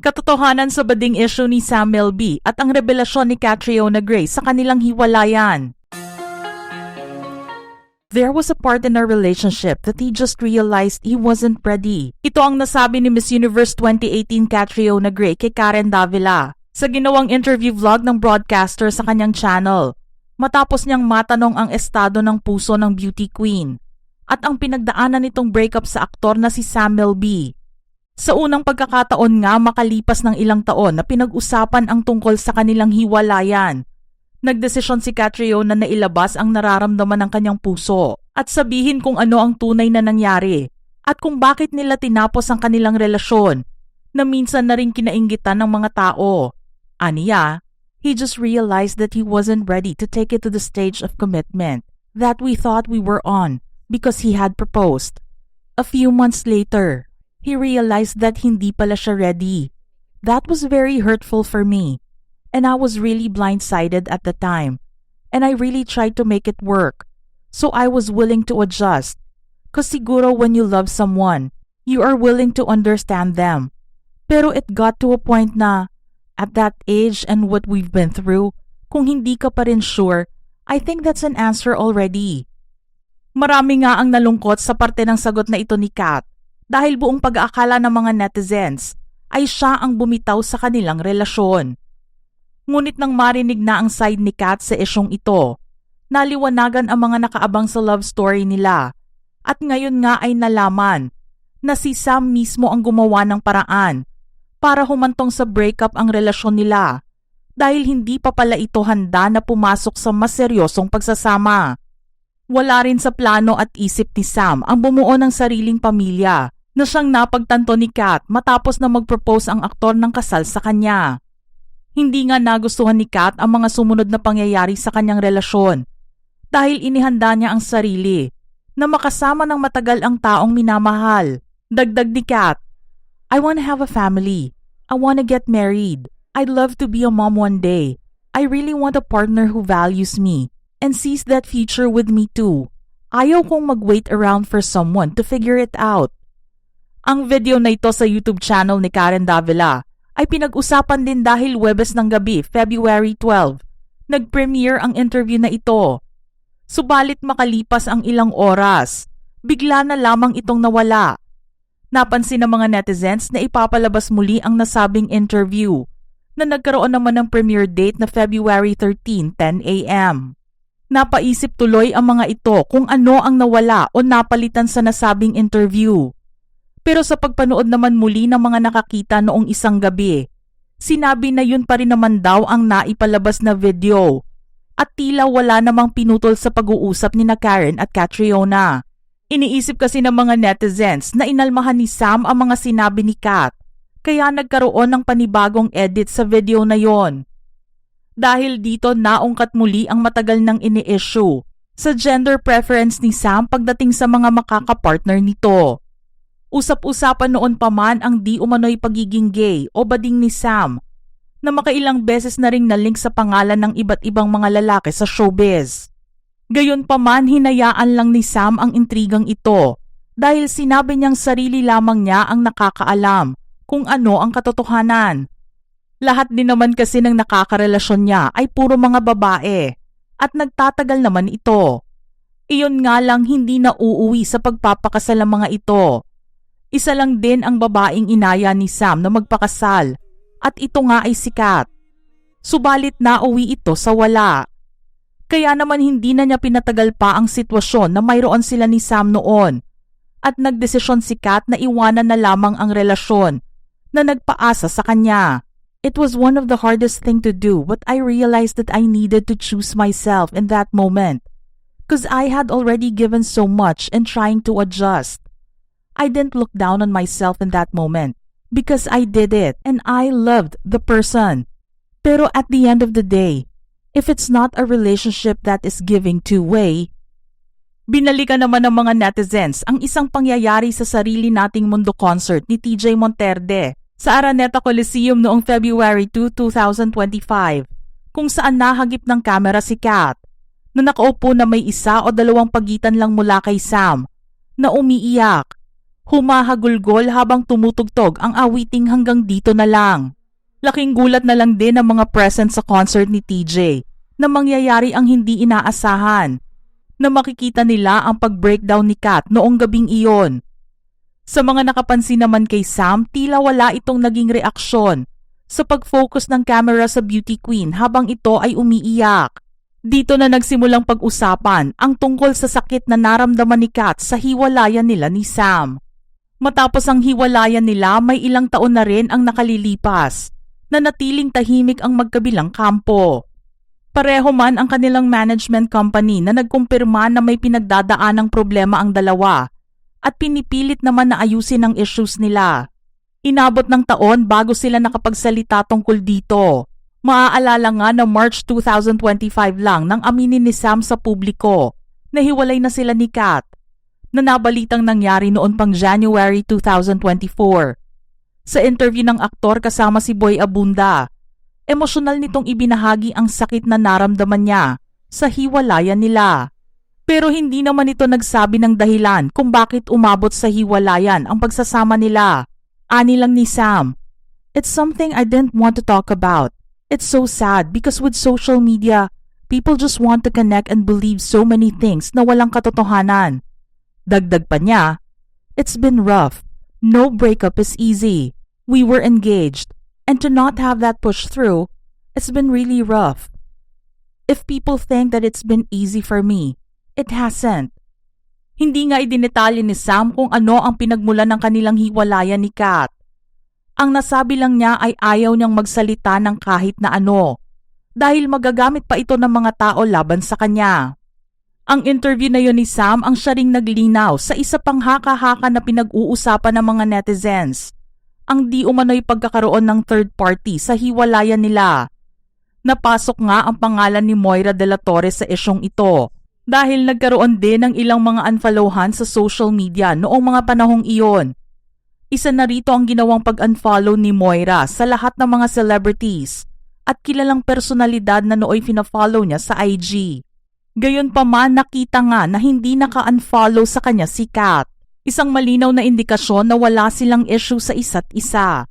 Katotohanan sa bading issue ni Sam Melby at ang revelasyon ni Catriona Gray sa kanilang hiwalayan. There was a part in our relationship that he just realized he wasn't ready. Ito ang nasabi ni Miss Universe 2018 Catriona Gray kay Karen Davila sa ginawang interview vlog ng broadcaster sa kanyang channel, matapos niyang matanong ang estado ng puso ng beauty queen at ang pinagdaanan nitong breakup sa aktor na si Sam Melby. Sa unang pagkakataon nga makalipas ng ilang taon na pinag-usapan ang tungkol sa kanilang hiwalayan, nagdesisyon si Catriona na ilabas ang nararamdaman ng kanyang puso at sabihin kung ano ang tunay na nangyari at kung bakit nila tinapos ang kanilang relasyon na minsan na rin kinainggitan ng mga tao. Aniya, he just realized that he wasn't ready to take it to the stage of commitment that we thought we were on because he had proposed. A few months later, he realized that hindi pala siya ready. That was very hurtful for me. And I was really blindsided at the time. And I really tried to make it work. So I was willing to adjust. Cause siguro when you love someone, you are willing to understand them. Pero it got to a point na, at that age and what we've been through, kung hindi ka pa rin sure, I think that's an answer already. Marami nga ang nalungkot sa parte ng sagot na ito ni Kat. Dahil buong pag-aakala ng mga netizens ay siya ang bumitaw sa kanilang relasyon. Ngunit nang marinig na ang side ni Kat sa isyong ito, naliwanagan ang mga nakaabang sa love story nila at ngayon nga ay nalaman na si Sam mismo ang gumawa ng paraan para humantong sa breakup ang relasyon nila dahil hindi pa pala ito handa na pumasok sa mas seryosong pagsasama. Wala rin sa plano at isip ni Sam ang bumuo ng sariling pamilya na siyang napagtanto ni Kat matapos na mag-propose ang aktor ng kasal sa kanya. Hindi nga nagustuhan ni Kat ang mga sumunod na pangyayari sa kanyang relasyon dahil inihanda niya ang sarili na makasama ng matagal ang taong minamahal. Dagdag ni Kat, I want to have a family. I want to get married. I'd love to be a mom one day. I really want a partner who values me and sees that future with me too. Ayaw kong mag-wait around for someone to figure it out. Ang video na ito sa YouTube channel ni Karen Davila ay pinag-usapan din dahil Huwebes ng gabi, February 12, nag-premiere ang interview na ito. Subalit makalipas ang ilang oras, bigla na lamang itong nawala. Napansin ng mga netizens na ipapalabas muli ang nasabing interview na nagkaroon naman ng premiere date na February 13, 10 a.m. Napaisip tuloy ang mga ito kung ano ang nawala o napalitan sa nasabing interview. Pero sa pagpanood naman muli ng mga nakakita noong isang gabi, sinabi na yun pa rin naman daw ang naipalabas na video at tila wala namang pinutol sa pag-uusap ni na Karen at Catriona. Iniisip kasi ng mga netizens na inalmahan ni Sam ang mga sinabi ni Kat kaya nagkaroon ng panibagong edit sa video na yon. Dahil dito naungkat muli ang matagal nang ini-issue sa gender preference ni Sam pagdating sa mga makakapartner nito. Usap-usapan noon pa man ang di umano'y pagiging gay o bading ni Sam na makailang beses na ring nalink sa pangalan ng iba't ibang mga lalaki sa showbiz. Gayon pa man hinayaan lang ni Sam ang intrigang ito dahil sinabi niyang sarili lamang niya ang nakakaalam kung ano ang katotohanan. Lahat din naman kasi ng nakakarelasyon niya ay puro mga babae at nagtatagal naman ito. Iyon nga lang hindi na uuwi sa pagpapakasal ang mga ito. Isa lang din ang babaeng inaya ni Sam na magpakasal at ito nga ay si Kat. Subalit nauwi ito sa wala. Kaya naman hindi na niya pinatagal pa ang sitwasyon na mayroon sila ni Sam noon at nagdesisyon si Kat na iwanan na lamang ang relasyon na nagpaasa sa kanya. It was one of the hardest thing to do but I realized that I needed to choose myself in that moment because I had already given so much in trying to adjust. I didn't look down on myself in that moment because I did it and I loved the person. Pero at the end of the day, if it's not a relationship that is giving two-way, binalikan naman ng mga netizens ang isang pangyayari sa Sarili Nating Mundo concert ni TJ Monterde sa Araneta Coliseum noong February 2, 2025 kung saan nahagip ng kamera si Kat na nakaupo na may isa o dalawang pagitan lang mula kay Sam na umiiyak Humahagulgol habang tumutugtog ang awiting hanggang dito na lang. Laking gulat na lang din ang mga present sa concert ni TJ na mangyayari ang hindi inaasahan. Na makikita nila ang pag-breakdown ni Kat noong gabing iyon. Sa mga nakapansin naman kay Sam, tila wala itong naging reaksyon sa pag-focus ng camera sa beauty queen habang ito ay umiiyak. Dito na nagsimulang pag-usapan ang tungkol sa sakit na naramdaman ni Kat sa hiwalayan nila ni Sam. Matapos ang hiwalayan nila, may ilang taon na rin ang nakalilipas na natiling tahimik ang magkabilang kampo. Pareho man ang kanilang management company na nagkumpirma na may pinagdadaanang problema ang dalawa at pinipilit naman na ayusin ang issues nila. Inabot ng taon bago sila nakapagsalita tungkol dito. Maaalala nga na March 2025 lang nang aminin ni Sam sa publiko na hiwalay na sila ni Kat, na nabalitang nangyari noon pang January 2024. Sa interview ng aktor kasama si Boy Abunda, emosyonal nitong ibinahagi ang sakit na naramdaman niya sa hiwalayan nila. Pero hindi naman ito nagsabi ng dahilan kung bakit umabot sa hiwalayan ang pagsasama nila. Ani lang ni Sam, "It's something I didn't want to talk about. It's so sad because with social media, people just want to connect and believe so many things na walang katotohanan." Dagdag pa niya, "It's been rough. No breakup is easy. We were engaged. And to not have that pushed through, it's been really rough. If people think that it's been easy for me, it hasn't." Hindi nga idinetalye ni Sam kung ano ang pinagmulan ng kanilang hiwalayan ni Kat. Ang nasabi lang niya ay ayaw niyang magsalita ng kahit na ano dahil magagamit pa ito ng mga tao laban sa kanya. Ang interview na yun ni Sam ang siya ring naglinaw sa isa pang haka-haka na pinag-uusapan ng mga netizens, ang di umano'y pagkakaroon ng third party sa hiwalayan nila. Napasok nga ang pangalan ni Moira de la Torre sa isyong ito dahil nagkaroon din ng ilang mga unfollowhan sa social media noong mga panahong iyon. Isa na rito ang ginawang pag-unfollow ni Moira sa lahat ng mga celebrities at kilalang personalidad na nooy fina-follow niya sa IG. Gayon pa man, nakita nga na hindi naka-unfollow sa kanya si Kat. Isang malinaw na indikasyon na wala silang issue sa isa't isa.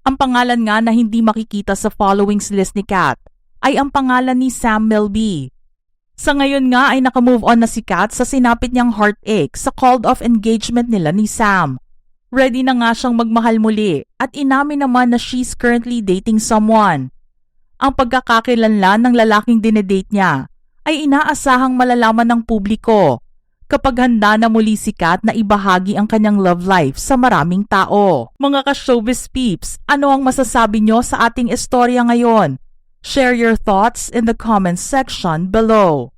Ang pangalan nga na hindi makikita sa followings list ni Kat ay ang pangalan ni Sam Melby. Sa ngayon nga ay nakamove on na si Kat sa sinapit niyang heartache sa called off engagement nila ni Sam. Ready na nga siyang magmahal muli at inamin naman na she's currently dating someone. Ang pagkakakilanlan ng lalaking dinedate niya ay inaasahang malalaman ng publiko kapag handa na muli si Kat na ibahagi ang kanyang love life sa maraming tao. Mga ka-showbiz peeps, ano ang masasabi nyo sa ating istorya ngayon? Share your thoughts in the comments section below.